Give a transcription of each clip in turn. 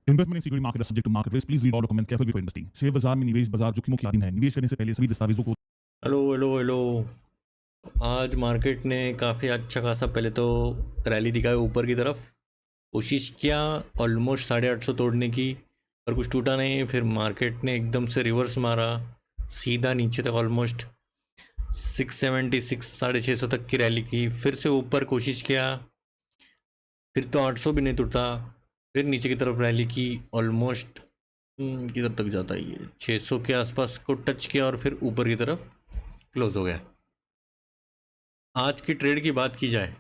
Investment in security market is subject to market risk. Please read all documents carefully before investing. Share बाजार में निवेश बाजार जोखिमों के अधीन है। निवेश करने से पहले सभी दस्तावेजों को हेलो हेलो हेलो। आज मार्केट ने काफ़ी अच्छा खासा पहले तो रैली दिखाया ऊपर की तरफ, कोशिश किया ऑलमोस्ट 850 तोड़ने की, पर कुछ टूटा नहीं। फिर मार्केट ने एकदम से रिवर्स मारा सीधा नीचे तक, ऑलमोस्ट 676 650 तक की रैली की। फिर से ऊपर कोशिश किया, फिर तो 800 भी नहीं टूटा। फिर नीचे की तरफ रैली की, ऑलमोस्ट किधर तक जाता है ये, 600 के आसपास को टच किया और फिर ऊपर की तरफ क्लोज हो गया। आज की ट्रेड की बात की जाए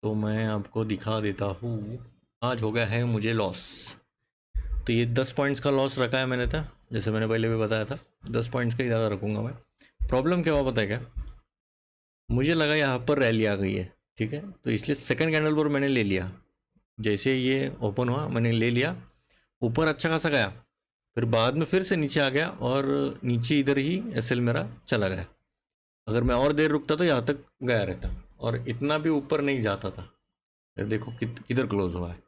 तो मैं आपको दिखा देता हूँ। आज हो गया है मुझे लॉस, तो ये 10 पॉइंट्स का लॉस रखा है मैंने था, जैसे मैंने पहले भी बताया था 10 पॉइंट्स का ही ज़्यादा रखूँगा मैं। प्रॉब्लम क्या हुआ पता है क्या, मुझे लगा यहाँ पर रैली आ गई है, ठीक है, तो इसलिए सेकंड कैंडल पर मैंने ले लिया। जैसे ये ओपन हुआ मैंने ले लिया, ऊपर अच्छा खासा गया, फिर बाद में फिर से नीचे आ गया और नीचे इधर ही एसएल मेरा चला गया। अगर मैं और देर रुकता तो यहाँ तक गया रहता और इतना भी ऊपर नहीं जाता था। फिर देखो किधर क्लोज हुआ है,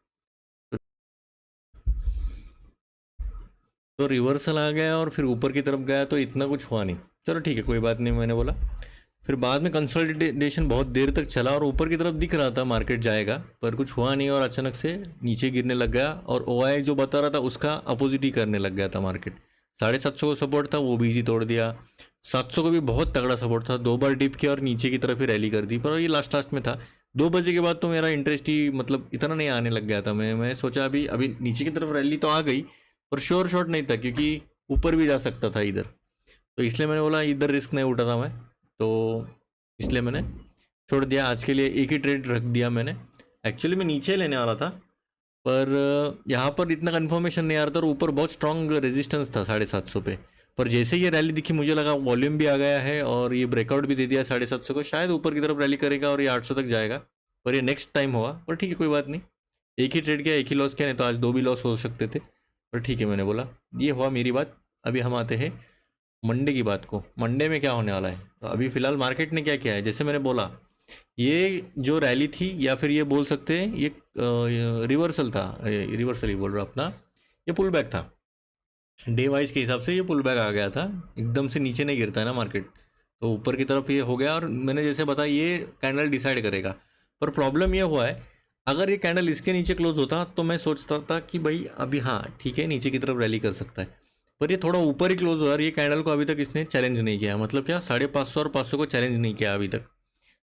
तो रिवर्सल आ गया और फिर ऊपर की तरफ गया, तो इतना कुछ हुआ नहीं। चलो ठीक है, कोई बात नहीं, मैंने बोला। फिर बाद में कंसोलिडेशन बहुत देर तक चला और ऊपर की तरफ दिख रहा था मार्केट जाएगा, पर कुछ हुआ नहीं और अचानक से नीचे गिरने लग गया। और ओआई जो बता रहा था उसका अपोजिट ही करने लग गया था मार्केट। 750 को सपोर्ट था, वो भी इजी तोड़ दिया। 700 को भी बहुत तगड़ा सपोर्ट था, 2 बार डिप किया और नीचे की तरफ ही रैली कर दी। पर ये लास्ट में था, 2 बजे के बाद तो मेरा इंटरेस्ट ही मतलब इतना नहीं आने लग गया था। मैं सोचा अभी अभी नीचे की तरफ रैली तो आ गई, पर श्योर शॉट नहीं था क्योंकि ऊपर भी जा सकता था इधर, तो इसलिए मैंने बोला इधर रिस्क नहीं उठाता मैं, तो इसलिए मैंने छोड़ दिया। आज के लिए एक ही ट्रेड रख दिया मैंने। एक्चुअली मैं नीचे लेने वाला था, पर यहाँ पर इतना कन्फर्मेशन नहीं आ रहा था और ऊपर बहुत स्ट्रॉन्ग रेजिस्टेंस था 750 पे। पर जैसे ये रैली दिखी मुझे लगा वॉल्यूम भी आ गया है और ये ब्रेकआउट भी दे दिया 750 को, शायद ऊपर की तरफ रैली करेगा और ये 800 तक जाएगा, पर ये नेक्स्ट टाइम होगा। पर ठीक है, कोई बात नहीं, एक ही ट्रेड किया, एक ही लॉस किया, नहीं तो आज 2 भी लॉस हो सकते थे। पर ठीक है, मैंने बोला ये हुआ मेरी बात। अभी हम आते हैं मंडे की बात को। मंडे में क्या होने वाला है, तो अभी फिलहाल मार्केट ने क्या किया है, जैसे मैंने बोला ये जो रैली थी, या फिर ये बोल सकते हैं ये रिवर्सल था, रिवर्सल ही बोल रहा अपना, ये पुल बैक था। डे वाइज के हिसाब से ये पुल बैक आ गया था, एकदम से नीचे नहीं गिरता है ना मार्केट, तो ऊपर की तरफ ये हो गया। और मैंने जैसे बताया ये कैंडल डिसाइड करेगा, पर प्रॉब्लम ये हुआ है अगर ये कैंडल इसके नीचे क्लोज होता तो मैं सोचता था कि भाई अभी हाँ ठीक है नीचे की तरफ रैली कर सकता है, पर ये थोड़ा ऊपर ही क्लोज हुआ और ये कैंडल को अभी तक इसने चैलेंज नहीं किया। मतलब क्या, 550 और 500 को चैलेंज नहीं किया अभी तक,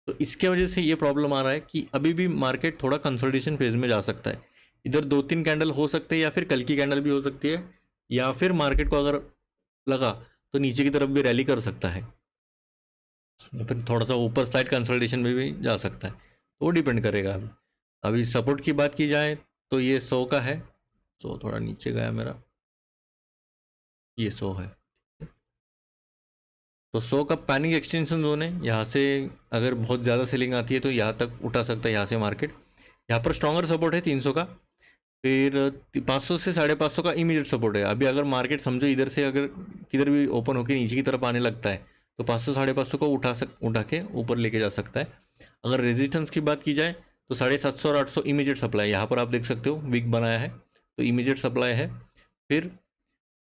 तो इसके वजह से ये प्रॉब्लम आ रहा है कि अभी भी मार्केट थोड़ा कंसोलिडेशन फेज में जा सकता है। इधर 2-3 कैंडल हो सकते हैं, या फिर कल की कैंडल भी हो सकती है, या फिर मार्केट को अगर लगा तो नीचे की तरफ भी रैली कर सकता है, या फिर थोड़ा सा ऊपर स्लाइड कंसोलिडेशन में भी जा सकता है, तो वो डिपेंड करेगा। अभी सपोर्ट की बात की जाए तो ये 100 का है, 100 थोड़ा नीचे गया मेरा, ये 100 है, तो 100 का पैनिक एक्सटेंशन जोन है। यहाँ से अगर बहुत ज़्यादा सेलिंग आती है तो यहाँ तक उठा सकता है यहाँ से मार्केट। यहाँ पर स्ट्रॉन्गर सपोर्ट है 300 का, फिर 500 से 550 का इमीडिएट सपोर्ट है। अभी अगर मार्केट समझो इधर से अगर किधर भी ओपन होकर नीचे की तरफ आने लगता है तो 500 550 को उठा के ऊपर लेके जा सकता है। अगर रेजिस्टेंस की बात की जाए तो 750 और 800 इमीडिएट सप्लाई, यहाँ पर आप देख सकते हो विक बनाया है, तो इमीडिएट सप्लाई है। फिर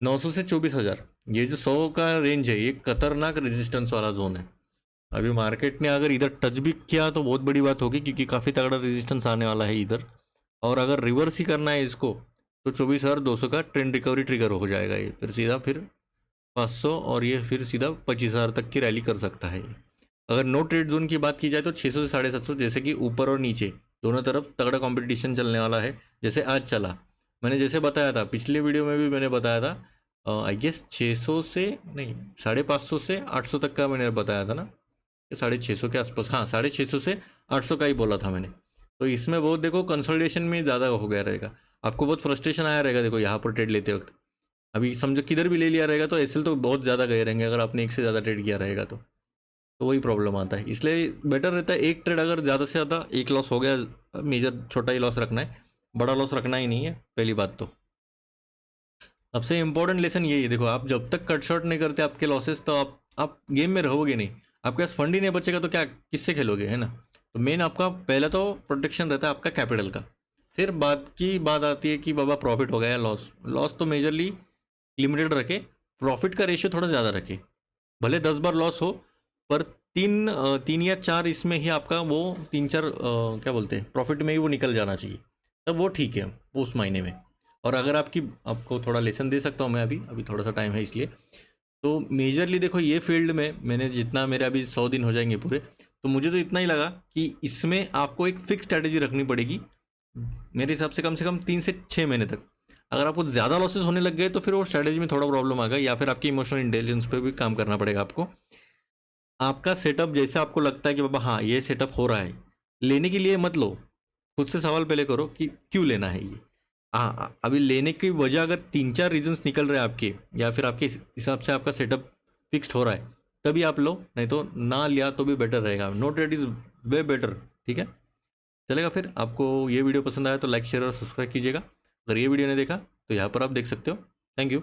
900 से 24,000, ये जो 100 का रेंज है ये खतरनाक रेजिस्टेंस वाला जोन है। अभी मार्केट ने अगर इधर टच भी किया तो बहुत बड़ी बात होगी, क्योंकि काफ़ी तगड़ा रेजिस्टेंस आने वाला है इधर। और अगर रिवर्स ही करना है इसको तो 24,200 का ट्रेंड रिकवरी ट्रिगर हो जाएगा ये, फिर सीधा फिर 500 और ये फिर सीधा 25,000 तक की रैली कर सकता है ये। अगर नो ट्रेड जोन की बात की जाए तो 600 से 750, जैसे कि ऊपर और नीचे दोनों तरफ तगड़ा कंपटीशन चलने वाला है, जैसे आज चला। मैंने जैसे बताया था पिछले वीडियो में भी मैंने बताया था, आई गेस 600 से नहीं 550 से 800 तक का मैंने बताया था ना, 650 के आसपास, हाँ 650 से 800 का ही बोला था मैंने। तो इसमें बहुत देखो कंसोलिडेशन में ज़्यादा हो गया रहेगा, आपको बहुत फ्रस्ट्रेशन आया रहेगा। देखो यहाँ पर ट्रेड लेते वक्त अभी समझो किधर भी ले लिया रहेगा तो एसएल तो बहुत ज़्यादा गए रहेंगे अगर आपने एक से ज़्यादा ट्रेड किया रहेगा तो वही प्रॉब्लम आता है। इसलिए बेटर रहता है एक ट्रेड अगर ज़्यादा से ज़्यादा, एक लॉस हो गया मेजर, छोटा ही लॉस रखना है, बड़ा लॉस रखना ही नहीं है पहली बात। तो सबसे इंपॉर्टेंट लेसन यही है, देखो आप जब तक कट शॉर्ट नहीं करते आपके लॉसेस, तो आप गेम में रहोगे नहीं, आपके पास फंड ही नहीं बचेगा तो क्या किससे खेलोगे, है ना। तो मेन आपका पहला तो प्रोटेक्शन रहता है आपका कैपिटल का। फिर बात आती है कि बाबा प्रॉफिट हो गया या लॉस। लॉस तो मेजरली लिमिटेड रखे, प्रॉफिट का रेशियो थोड़ा ज़्यादा रखे। भले 10 बार लॉस हो, पर तीन या चार इसमें ही आपका वो 3-4 क्या बोलते हैं प्रॉफिट में ही वो निकल जाना चाहिए, तब वो ठीक है उस महीने में। और अगर आपको थोड़ा लेसन दे सकता हूँ मैं, अभी थोड़ा सा टाइम है इसलिए। तो मेजरली देखो ये फील्ड में मैंने जितना, मेरे अभी 100 दिन हो जाएंगे पूरे, तो मुझे तो इतना ही लगा कि इसमें आपको एक फिक्स स्ट्रैटेजी रखनी पड़ेगी मेरे हिसाब से कम 3 से 6 महीने तक। अगर आपको ज़्यादा लॉसेस होने लग गए तो फिर वो स्ट्रैटेजी में थोड़ा प्रॉब्लम आ गया, या फिर आपकी इमोशनल इंटेलिजेंस पे भी काम करना पड़ेगा आपको। आपका सेटअप जैसे आपको लगता है कि बाबा हाँ ये सेटअप हो रहा है, लेने के लिए मत लो। खुद से सवाल पहले करो कि क्यों लेना है ये। हाँ, अभी लेने की वजह अगर 3-4 रीजंस निकल रहे हैं आपके, या फिर आपके हिसाब से आपका सेटअप फिक्स्ड हो रहा है, तभी आप लो, नहीं तो ना लिया तो भी बेटर रहेगा। No trade is way better. ठीक है, चलेगा। फिर आपको ये वीडियो पसंद आया तो लाइक शेयर और सब्सक्राइब कीजिएगा। अगर ये वीडियो नहीं देखा तो यहाँ पर आप देख सकते हो। Thank you.